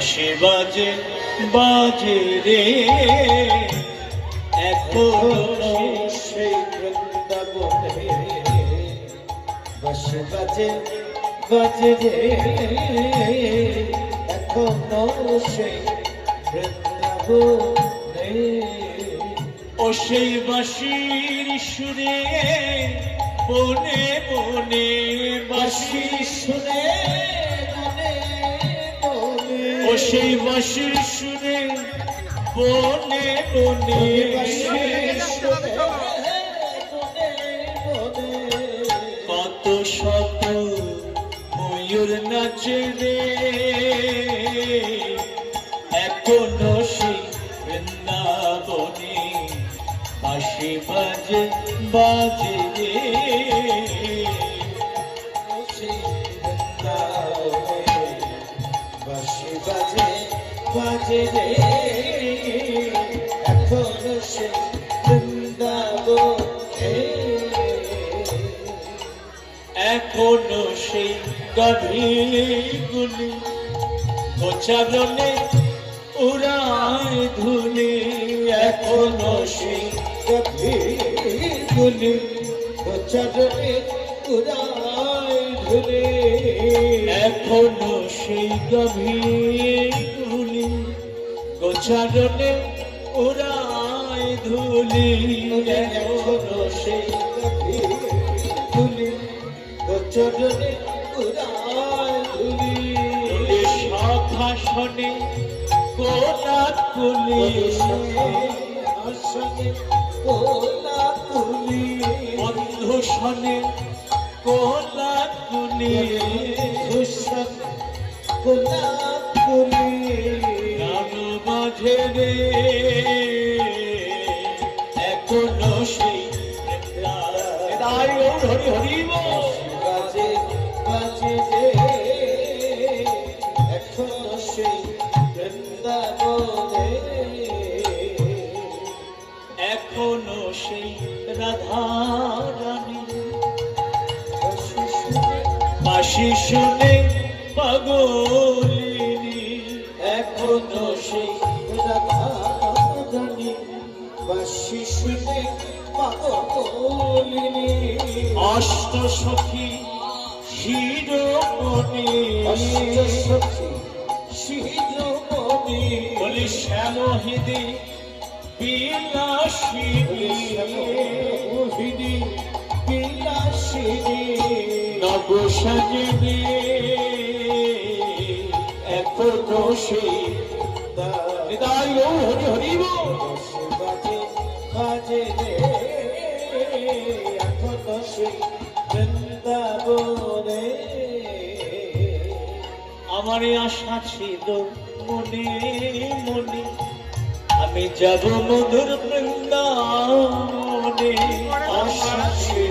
বাঁশি বাজে বাজে রে এখনো সেই বৃন্দাবনে বাঁশি বাজে বাজে রে এখনো সেই বৃন্দাবনে ও সেই বাঁশির সুরে বনে বনে বাঁশি শুনে ও সেই বাঁশির সুরে বনে বনে কত শত ময়ূর নাচে রে এখনো সেই বৃন্দাবনে বাঁশি বাজে বাজে রে বাঁশি বাজে বাজে রে এখনো সে বৃন্দাবনে এখনো সেই গভীর গুলি গোচারণে উড়ায় ধুলি এখনো সেই গভীর গুলি চরণে উড়ায় ধুলে এখনো সেই গভীর গুলি গোচারণে উড়ায় ধুলি এখনো সেই গভীর গুলি চরণে উড়ায় ধুলি শাখা শনে কোলাত কুলি আসনে কোলা তুলি বন্ধু শনে কোলাত কুলি ভূষণ কোলা তুলি গান বাজে রে এখনো সেই হরি হরি বাজে বাজে যে এখনো সেই বৃন্দাবনে এখনো সেই রাধা রানী বাঁশি শুনে পাগলিনী এখনো সেই রাধারানী বাঁশি শুনে পাগলিনী অষ্ট সখী শিরোমণি অষ্টসখী শিরোমণি বলি শ্যামহিদি বিলাসিনী মোহিনী বিলাসিনী নব সজনী এখনো সেই হৃদয় হরি হরি বাজে বাজে রে এখনো সেই বৃন্দাবনে আমার আশা ছিল মনে মনে আমি যাব মধুর বৃন্দাবনে আশা ছিল